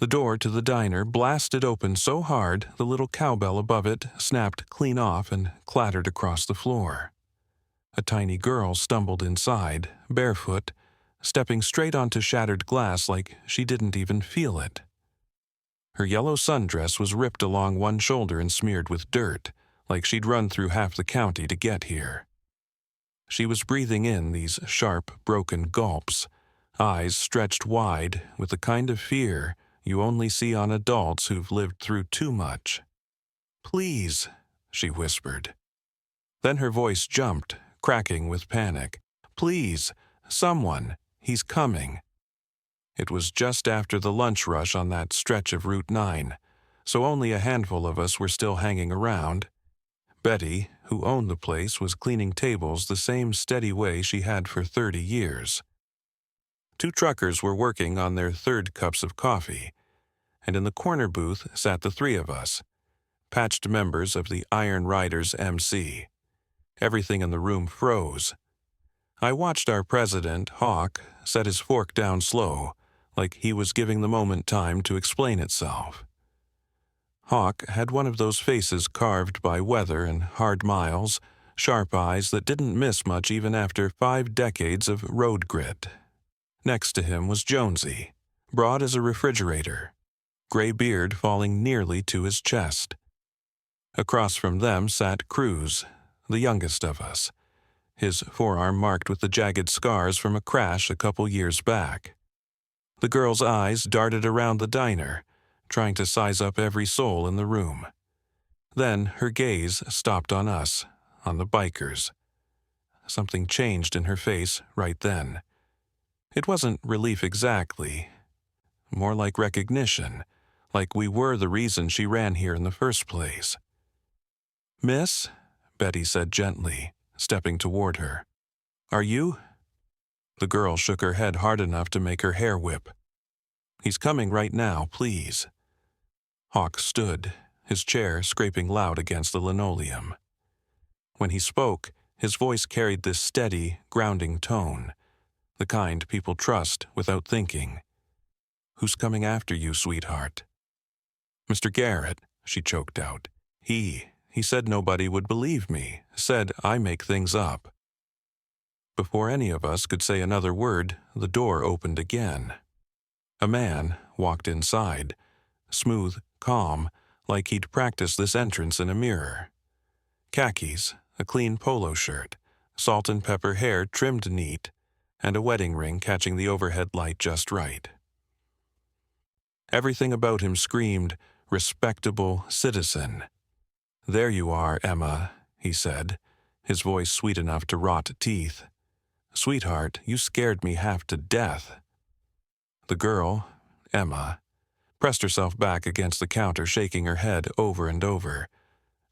The door to the diner blasted open so hard the little cowbell above it snapped clean off and clattered across the floor. A tiny girl stumbled inside, barefoot, stepping straight onto shattered glass like she didn't even feel it. Her yellow sundress was ripped along one shoulder and smeared with dirt, like she'd run through half the county to get here. She was breathing in these sharp, broken gulps, eyes stretched wide with the kind of fear you only see on adults who've lived through too much. "Please," she whispered. Then her voice jumped, cracking with panic. "Please, someone, he's coming." It was just after the lunch rush on that stretch of Route 9, so only a handful of us were still hanging around. Betty, who owned the place, was cleaning tables the same steady way she had for 30 years. 2 truckers were working on their 3rd cups of coffee, and in the corner booth sat the 3 of us, patched members of the Iron Riders MC. Everything in the room froze. I watched our president, Hawk, set his fork down slow, like he was giving the moment time to explain itself. Hawk had one of those faces carved by weather and hard miles, sharp eyes that didn't miss much even after 5 decades of road grit. Next to him was Jonesy, broad as a refrigerator, gray beard falling nearly to his chest. Across from them sat Cruz, the youngest of us, his forearm marked with the jagged scars from a crash a couple years back. The girl's eyes darted around the diner, trying to size up every soul in the room. Then her gaze stopped on us, on the bikers. Something changed in her face right then. It wasn't relief exactly, more like recognition, like we were the reason she ran here in the first place. "Miss," Betty said gently, stepping toward her. "Are you?" The girl shook her head hard enough to make her hair whip. "He's coming right now, please." Hawk stood, his chair scraping loud against the linoleum. When he spoke, his voice carried this steady, grounding tone, the kind people trust without thinking. "Who's coming after you, sweetheart?" "Mr. Garrett," she choked out. He said nobody would believe me, said I make things up." Before any of us could say another word, the door opened again. A man walked inside, smooth, calm, like he'd practiced this entrance in a mirror. Khakis, a clean polo shirt, salt and pepper hair trimmed neat, and a wedding ring catching the overhead light just right. Everything about him screamed, respectable citizen. "There you are, Emma," he said, his voice sweet enough to rot teeth. "Sweetheart, you scared me half to death." The girl, Emma, pressed herself back against the counter, shaking her head over and over.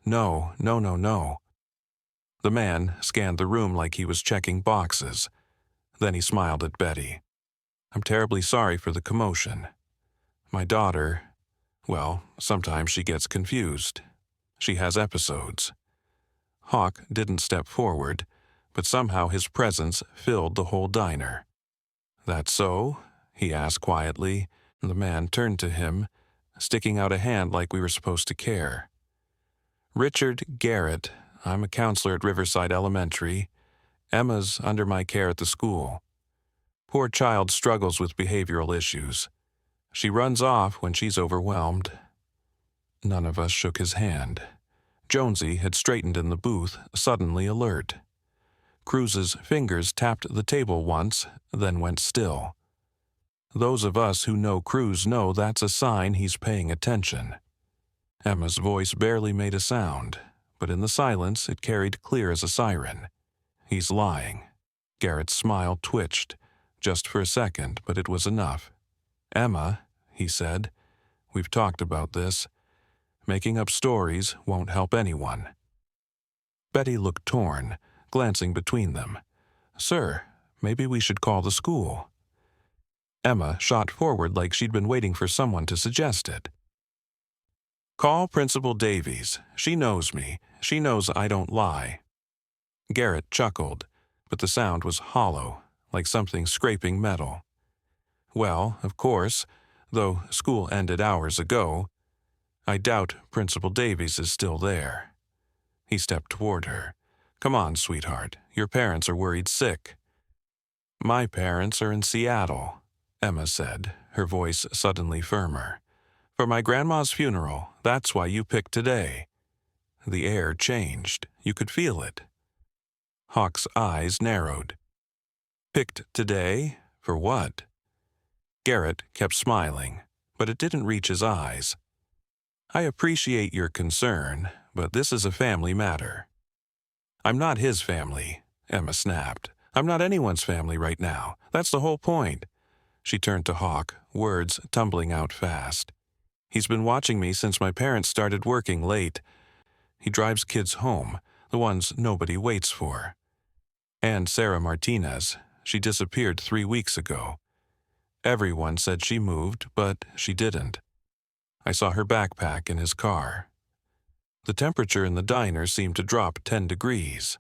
"No, no, no, no." The man scanned the room like he was checking boxes. Then he smiled at Betty. "I'm terribly sorry for the commotion. My daughter, well, sometimes she gets confused. She has episodes." Hawk didn't step forward, but somehow his presence filled the whole diner. "That so?" he asked quietly. The man turned to him, sticking out a hand like we were supposed to care. "Richard Garrett. I'm a counselor at Riverside Elementary. Emma's under my care at the school. Poor child struggles with behavioral issues. She runs off when she's overwhelmed." None of us shook his hand. Jonesy had straightened in the booth, suddenly alert. Cruz's fingers tapped the table once, then went still. Those of us who know Cruz know that's a sign he's paying attention. Emma's voice barely made a sound, but in the silence it carried clear as a siren. "He's lying." Garrett's smile twitched, just for a second, but it was enough. "Emma," he said, "we've talked about this. Making up stories won't help anyone." Betty looked torn, glancing between them. "Sir, maybe we should call the school." Emma shot forward like she'd been waiting for someone to suggest it. "Call Principal Davies. She knows me. She knows I don't lie." Garrett chuckled, but the sound was hollow, like something scraping metal. "Well, of course, though school ended hours ago. I doubt Principal Davies is still there. He stepped toward her. Come on, sweetheart. Your parents are worried sick. My parents are in Seattle, Emma said, her voice suddenly firmer. For my grandma's funeral, that's why you picked today. The air changed. You could feel it. Hawk's eyes narrowed. Picked today? For what? Garrett kept smiling, but it didn't reach his eyes. I appreciate your concern, but this is a family matter. I'm not his family, Emma snapped. I'm not anyone's family right now. That's the whole point. She turned to Hawk, words tumbling out fast. He's been watching me since my parents started working late. He drives kids home, the ones nobody waits for. And Sarah Martinez, she disappeared 3 weeks ago. Everyone said she moved, but she didn't. I saw her backpack in his car. The temperature in the diner seemed to drop 10 degrees.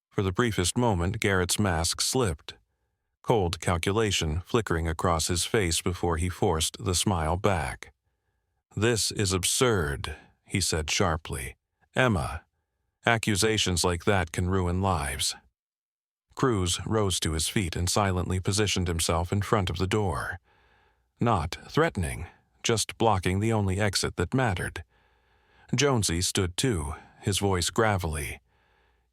For the briefest moment, Garrett's mask slipped, cold calculation flickering across his face before he forced the smile back. This is absurd, he said sharply. Emma, accusations like that can ruin lives. Cruz rose to his feet and silently positioned himself in front of the door. Not threatening, just blocking the only exit that mattered. Jonesy stood too, his voice gravelly.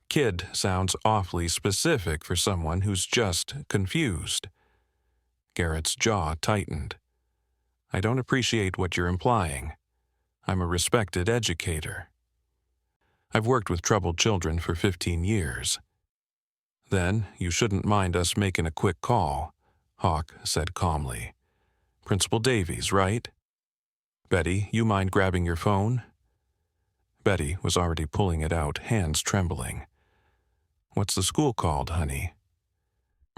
Kid sounds awfully specific for someone who's just confused. Garrett's jaw tightened. I don't appreciate what you're implying. I'm a respected educator. I've worked with troubled children for 15 years. Then you shouldn't mind us making a quick call, Hawk said calmly. Principal Davies, right? Betty, you mind grabbing your phone? Betty was already pulling it out, hands trembling. What's the school called, honey?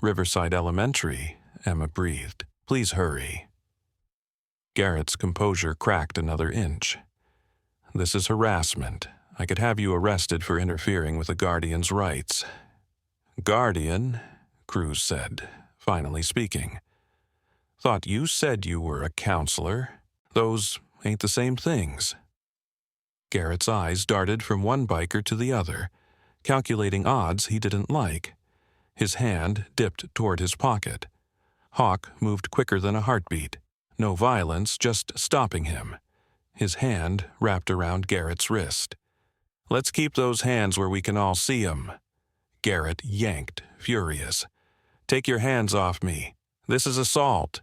Riverside Elementary, Emma breathed. Please hurry. Garrett's composure cracked another inch. This is harassment. I could have you arrested for interfering with a guardian's rights. Guardian, Cruz said, finally speaking. Thought you said you were a counselor. Those ain't the same things. Garrett's eyes darted from one biker to the other, calculating odds he didn't like. His hand dipped toward his pocket. Hawk moved quicker than a heartbeat. No violence, just stopping him. His hand wrapped around Garrett's wrist. Let's keep those hands where we can all see 'em. Garrett yanked, furious. Take your hands off me. This is assault.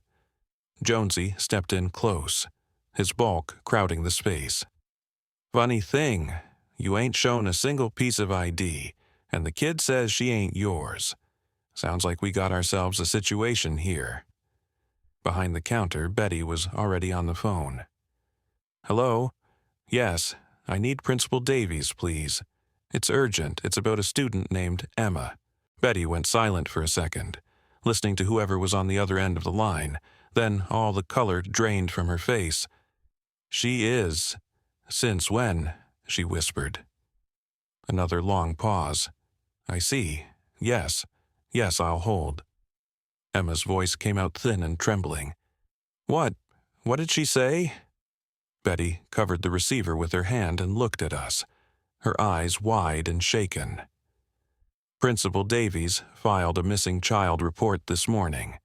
Jonesy stepped in close, his bulk crowding the space. Funny thing, you ain't shown a single piece of ID, and the kid says she ain't yours. Sounds like we got ourselves a situation here. Behind the counter, Betty was already on the phone. Hello? Yes, I need Principal Davies, please. It's urgent. It's about a student named Emma. Betty went silent for a second, listening to whoever was on the other end of the line. Then all the color drained from her face. She is. Since when? She whispered. Another long pause. I see. Yes. Yes, I'll hold. Emma's voice came out thin and trembling. What? What did she say? Betty covered the receiver with her hand and looked at us, her eyes wide and shaken. Principal Davies filed a missing child report this morning.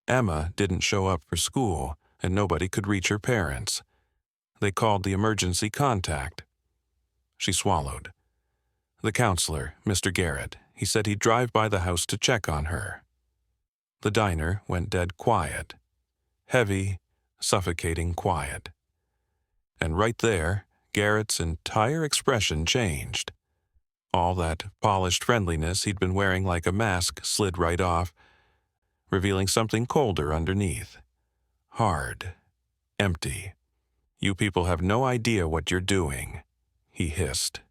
Emma didn't show up for school, and nobody could reach her parents. They called the emergency contact. She swallowed. The counselor, Mr. Garrett, he said he'd drive by the house to check on her. The diner went dead quiet. Heavy, suffocating quiet. And right there, Garrett's entire expression changed. All that polished friendliness he'd been wearing like a mask slid right off, revealing something colder underneath. Hard. Empty. You people have no idea what you're doing, he hissed.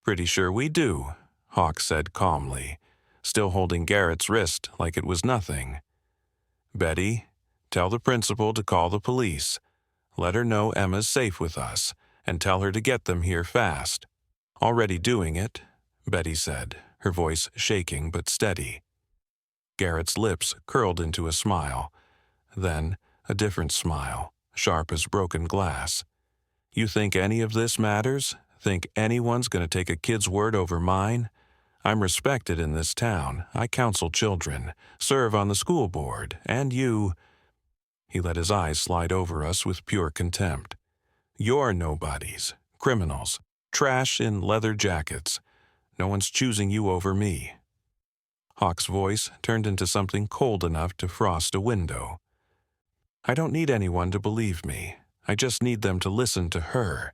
Pretty sure we do, Hawk said calmly, still holding Garrett's wrist like it was nothing. Betty, tell the principal to call the police. Let her know Emma's safe with us, and tell her to get them here fast. Already doing it, Betty said, her voice shaking but steady. Garrett's lips curled into a smile. Then, A different smile, sharp as broken glass. You think any of this matters? Think anyone's going to take a kid's word over mine? I'm respected in this town. I counsel children, serve on the school board, and you—" He let his eyes slide over us with pure contempt. "You're nobodies, criminals, trash in leather jackets. No one's choosing you over me." Hawk's voice turned into something cold enough to frost a window. "I don't need anyone to believe me. I just need them to listen to her,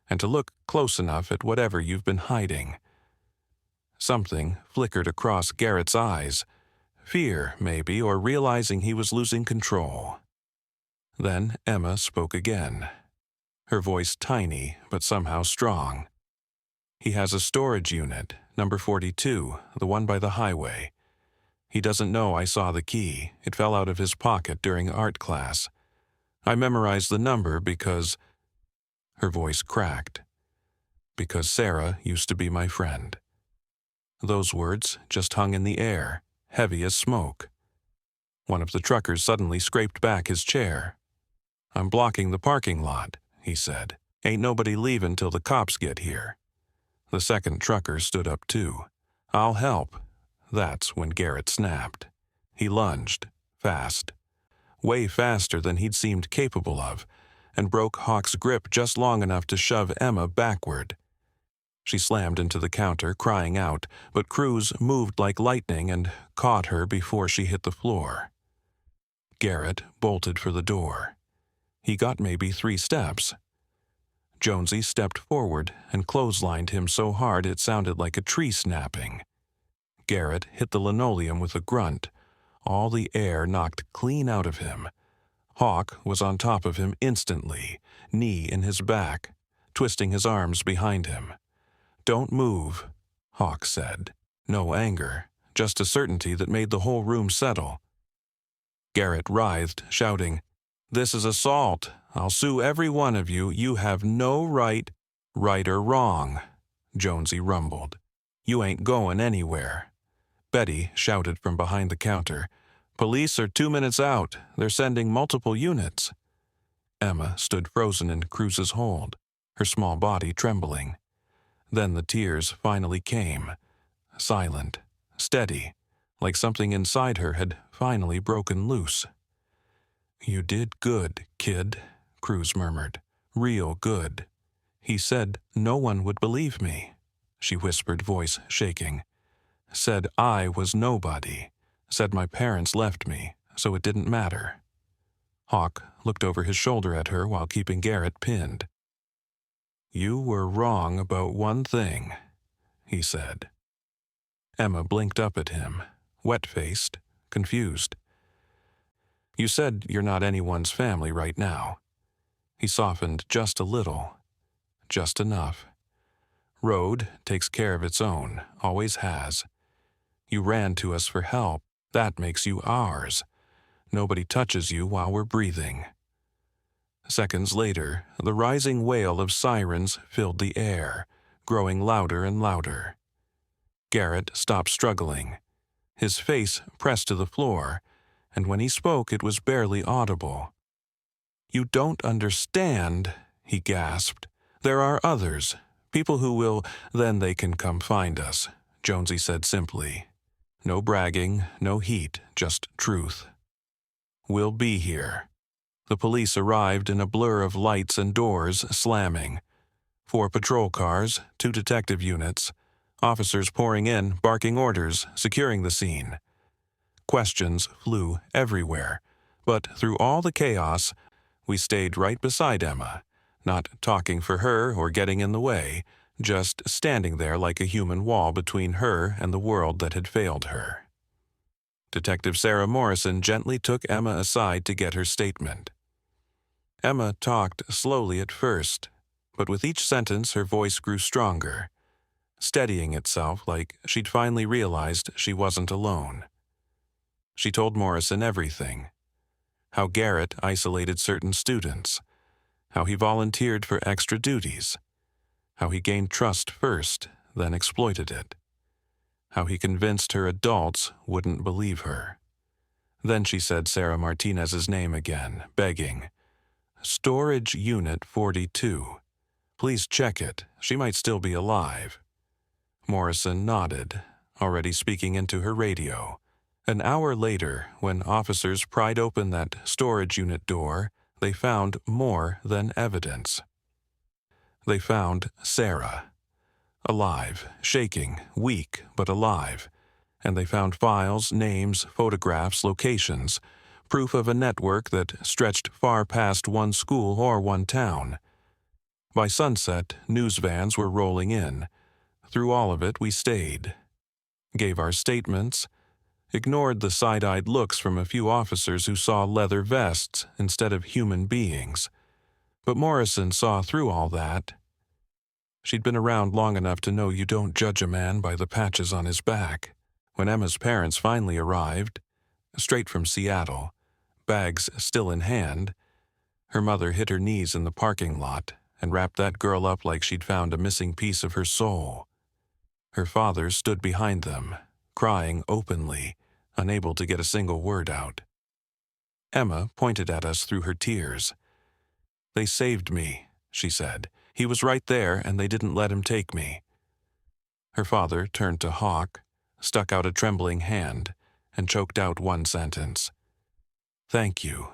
and to look close enough at whatever you've been hiding." Something flickered across Garrett's eyes. Fear, maybe, or realizing he was losing control. Then Emma spoke again, her voice tiny but somehow strong. "He has a storage unit, number 42, the one by the highway. He doesn't know I saw the key. It fell out of his pocket during art class. I memorized the number because—" Her voice cracked. "Because Sarah used to be my friend." Those words just hung in the air, heavy as smoke. One of the truckers suddenly scraped back his chair. "I'm blocking the parking lot," he said. "Ain't nobody leaving till the cops get here." The second trucker stood up too. "I'll help." That's when Garrett snapped. He lunged, fast, way faster than he'd seemed capable of, and broke Hawk's grip just long enough to shove Emma backward. She slammed into the counter, crying out, but Cruz moved like lightning and caught her before she hit the floor. Garrett bolted for the door. He got maybe 3 steps. Jonesy stepped forward and clotheslined him so hard it sounded like a tree snapping. Garrett hit the linoleum with a grunt. All the air knocked clean out of him. Hawk was on top of him instantly, knee in his back, twisting his arms behind him. "Don't move," Hawk said. No anger, just a certainty that made the whole room settle. Garrett writhed, shouting, "This is assault. I'll sue every one of you. You have no right—" "Right or wrong," Jonesy rumbled. "You ain't going anywhere." Betty shouted from behind the counter, "Police are 2 minutes out. They're sending multiple units." Emma stood frozen in Cruz's hold, her small body trembling. Then the tears finally came, silent, steady, like something inside her had finally broken loose. "You did good, kid," Cruz murmured. "Real good." "He said no one would believe me," she whispered, voice shaking. "Said I was nobody. Said my parents left me, so it didn't matter." Hawk looked over his shoulder at her while keeping Garrett pinned. "You were wrong about one thing," he said. Emma blinked up at him, wet-faced, confused. "You said you're not anyone's family right now." He softened just a little, just enough. "Road takes care of its own, always has. You ran to us for help. That makes you ours. Nobody touches you while we're breathing." Seconds later, the rising wail of sirens filled the air, growing louder and louder. Garrett stopped struggling. His face pressed to the floor, and when he spoke it was barely audible. "You don't understand," he gasped. "There are others, people who will, then they can come find us," Jonesy said simply. No bragging, no heat, just truth. "We'll be here." The police arrived in a blur of lights and doors slamming. 4 patrol cars, 2 detective units, officers pouring in, barking orders, securing the scene. Questions flew everywhere, but through all the chaos, we stayed right beside Emma, not talking for her or getting in the way, just standing there like a human wall between her and the world that had failed her. Detective Sarah Morrison gently took Emma aside to get her statement. Emma talked slowly at first, but with each sentence her voice grew stronger, steadying itself like she'd finally realized she wasn't alone. She told Morrison everything. How Garrett isolated certain students, how he volunteered for extra duties, how he gained trust first, then exploited it, how he convinced her adults wouldn't believe her. Then she said Sarah Martinez's name again, begging. "Storage Unit 42. Please check it. She might still be alive." Morrison nodded, already speaking into her radio. An hour later, when officers pried open that storage unit door, they found more than evidence. They found Sarah. Alive, shaking, weak, but alive. And they found files, names, photographs, locations, proof of a network that stretched far past one school or one town. By sunset, news vans were rolling in. Through all of it, we stayed. Gave our statements, ignored the side-eyed looks from a few officers who saw leather vests instead of human beings. But Morrison saw through all that. She'd been around long enough to know you don't judge a man by the patches on his back. When Emma's parents finally arrived, straight from Seattle, bags still in hand, her mother hit her knees in the parking lot and wrapped that girl up like she'd found a missing piece of her soul. Her father stood behind them, crying openly, unable to get a single word out. Emma pointed at us through her tears. "They saved me," she said. "He was right there, and they didn't let him take me." Her father turned to Hawk, stuck out a trembling hand, and choked out one sentence. "Thank you.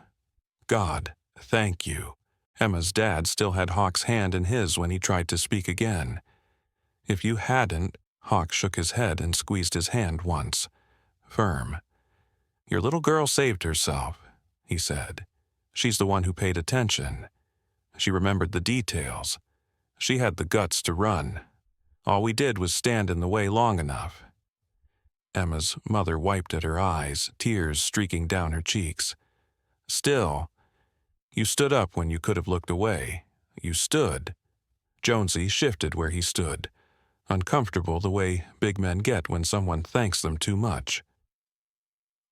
God, thank you." Emma's dad still had Hawk's hand in his when he tried to speak again. "If you hadn't," Hawk shook his head and squeezed his hand once, firm. "Your little girl saved herself," he said. "She's the one who paid attention. She remembered the details. She had the guts to run. All we did was stand in the way long enough." Emma's mother wiped at her eyes, tears streaking down her cheeks. "Still, you stood up when you could have looked away. You stood." Jonesy shifted where he stood, uncomfortable the way big men get when someone thanks them too much.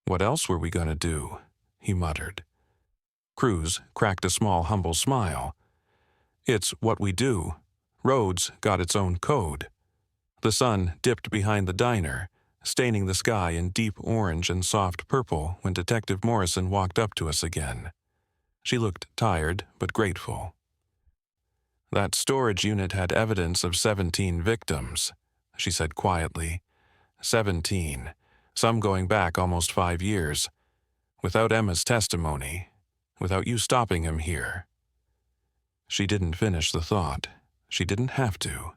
"What else were we going to do?" he muttered. Cruz cracked a small, humble smile. "It's what we do. Rhodes got its own code." The sun dipped behind the diner, staining the sky in deep orange and soft purple when Detective Morrison walked up to us again. She looked tired but grateful. "That storage unit had evidence of 17 victims," she said quietly. 17, some going back almost 5 years. Without Emma's testimony, without you stopping him here. She didn't finish the thought. She didn't have to.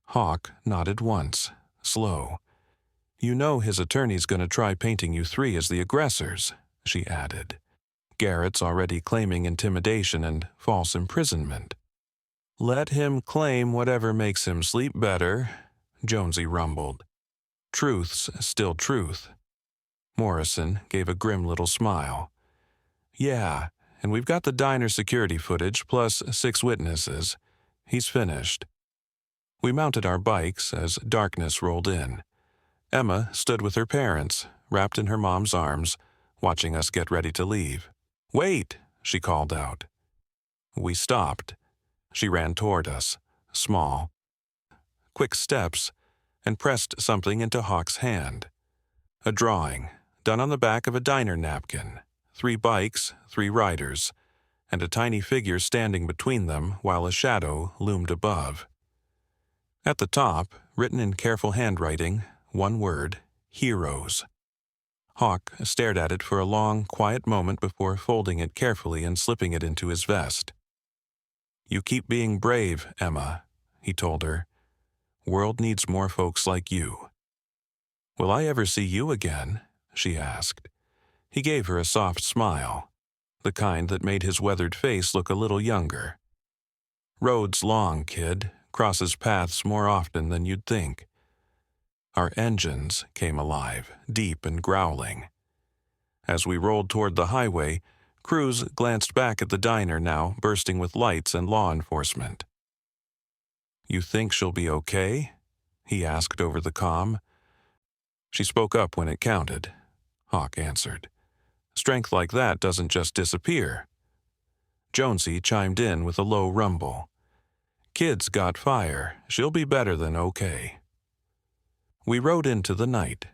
Hawk nodded once, slow. "You know his attorney's going to try painting you 3 as the aggressors," she added. "Garrett's already claiming intimidation and false imprisonment." "Let him claim whatever makes him sleep better," Jonesy rumbled. "Truth's still truth." Morrison gave a grim little smile. "Yeah, and we've got the diner security footage plus 6 witnesses. He's finished." We mounted our bikes as darkness rolled in. Emma stood with her parents, wrapped in her mom's arms, watching us get ready to leave. "Wait!" she called out. We stopped. She ran toward us, small. Quick steps, and pressed something into Hawk's hand. A drawing, done on the back of a diner napkin. 3 bikes, 3 riders, and a tiny figure standing between them while a shadow loomed above. At the top, written in careful handwriting, one word, "Heroes." Hawk stared at it for a long, quiet moment before folding it carefully and slipping it into his vest. "You keep being brave, Emma," he told her. "World needs more folks like you." "Will I ever see you again?" she asked. He gave her a soft smile, the kind that made his weathered face look a little younger. "Road's long, kid, crosses paths more often than you'd think." Our engines came alive, deep and growling. As we rolled toward the highway, Cruz glanced back at the diner now bursting with lights and law enforcement. "You think she'll be okay?" he asked over the comm. "She spoke up when it counted," Hawk answered. "Strength like that doesn't just disappear." Jonesy chimed in with a low rumble. "Kid's got fire. She'll be better than okay." We rode into the night.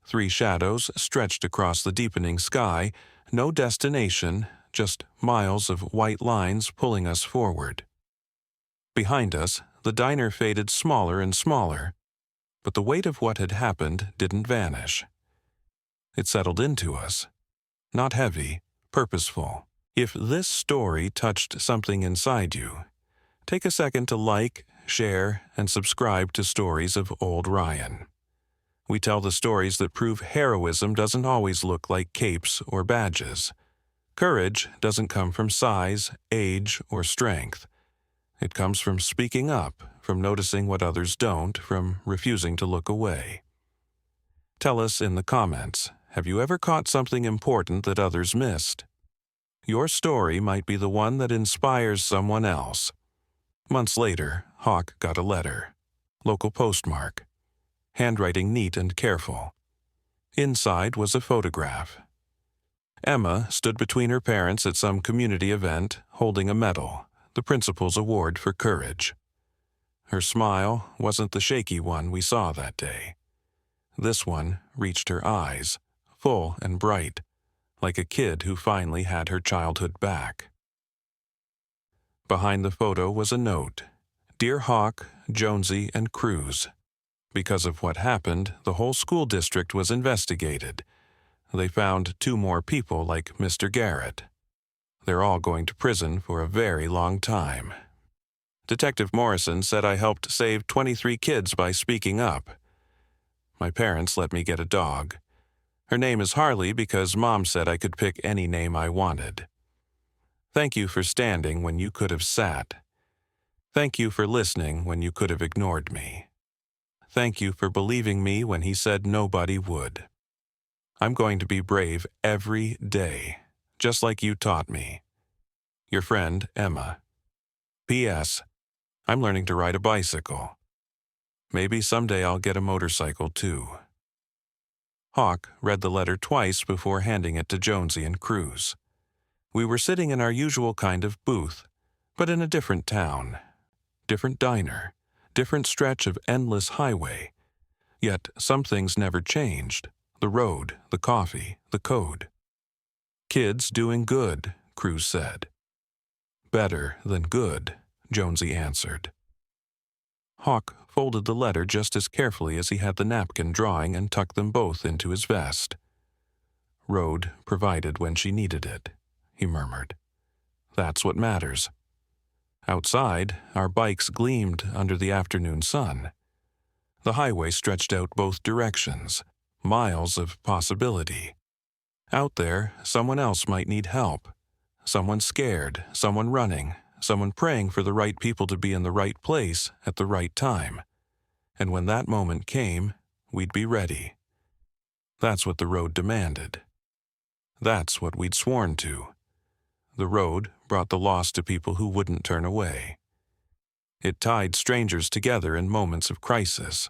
3 shadows stretched across the deepening sky, no destination, just miles of white lines pulling us forward. Behind us, the diner faded smaller and smaller, but the weight of what had happened didn't vanish. It settled into us. Not heavy, purposeful. If this story touched something inside you, take a second to like, share, and subscribe to Stories of Old Ryan. We tell the stories that prove heroism doesn't always look like capes or badges. Courage doesn't come from size, age, or strength. It comes from speaking up, from noticing what others don't, from refusing to look away. Tell us in the comments, have you ever caught something important that others missed? Your story might be the one that inspires someone else. Months later, Hawk got a letter. Local postmark. Handwriting neat and careful. Inside was a photograph. Emma stood between her parents at some community event, holding a medal, the principal's award for courage. Her smile wasn't the shaky one we saw that day. This one reached her eyes, full and bright, like a kid who finally had her childhood back. Behind the photo was a note. Dear Hawk, Jonesy, and Cruz. Because of what happened, the whole school district was investigated. They found 2 more people like Mr. Garrett. They're all going to prison for a very long time. Detective Morrison said I helped save 23 kids by speaking up. My parents let me get a dog. Her name is Harley because Mom said I could pick any name I wanted. Thank you for standing when you could have sat. Thank you for listening when you could have ignored me. Thank you for believing me when he said nobody would. I'm going to be brave every day, just like you taught me. Your friend, Emma. P.S. I'm learning to ride a bicycle. Maybe someday I'll get a motorcycle too. Hawk read the letter twice before handing it to Jonesy and Cruz. We were sitting in our usual kind of booth, but in a different town, different diner, different stretch of endless highway. Yet some things never changed. The road, the coffee, the code. Kids doing good, Cruz said. Better than good, Jonesy answered. Hawk folded the letter just as carefully as he had the napkin drawing and tucked them both into his vest. Road provided when she needed it, he murmured. That's what matters. Outside, our bikes gleamed under the afternoon sun. The highway stretched out both directions, miles of possibility. Out there, someone else might need help. Someone scared, someone running, someone praying for the right people to be in the right place at the right time. And when that moment came, we'd be ready. That's what the road demanded. That's what we'd sworn to. The road brought the lost to people who wouldn't turn away. It tied strangers together in moments of crisis.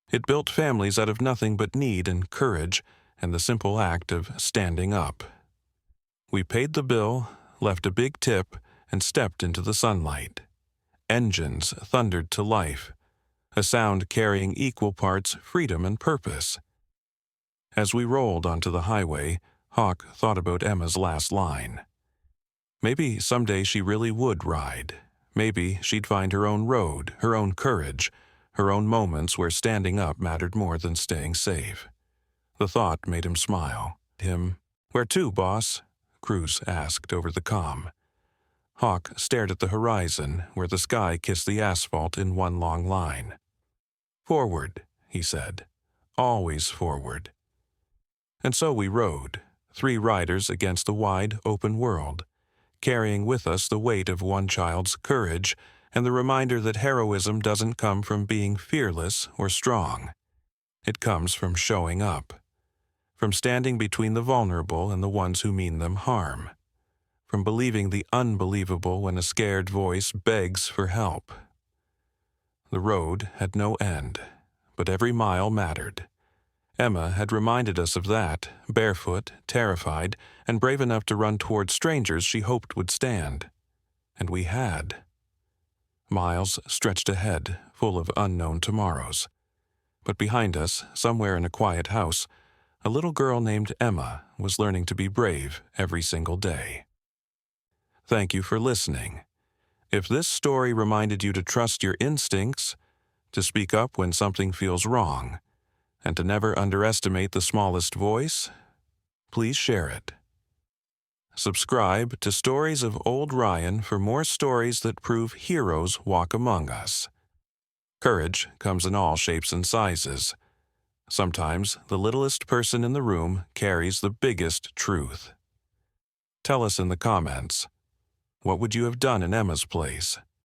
It built families out of nothing but need and courage and the simple act of standing up. We paid the bill, left a big tip, and stepped into the sunlight. Engines thundered to life, a sound carrying equal parts freedom and purpose. As we rolled onto the highway, Hawk thought about Emma's last line. Maybe someday she really would ride. Maybe she'd find her own road, her own courage, her own moments where standing up mattered more than staying safe. The thought made him smile. Where to, boss? Cruz asked over the comm. Hawk stared at the horizon, where the sky kissed the asphalt in one long line. Forward, he said. Always forward. And so we rode, 3 riders against the wide, open world, carrying with us the weight of one child's courage and the reminder that heroism doesn't come from being fearless or strong. It comes from showing up, from standing between the vulnerable and the ones who mean them harm, from believing the unbelievable when a scared voice begs for help. The road had no end, but every mile mattered. Emma had reminded us of that, barefoot, terrified, and brave enough to run toward strangers she hoped would stand. And we had. Miles stretched ahead, full of unknown tomorrows. But behind us, somewhere in a quiet house, a little girl named Emma was learning to be brave every single day. Thank you for listening. If this story reminded you to trust your instincts, to speak up when something feels wrong, and to never underestimate the smallest voice, please share it. Subscribe to Stories of Old Ryan for more stories that prove heroes walk among us. Courage comes in all shapes and sizes. Sometimes the littlest person in the room carries the biggest truth. Tell us in the comments, what would you have done in Emma's place?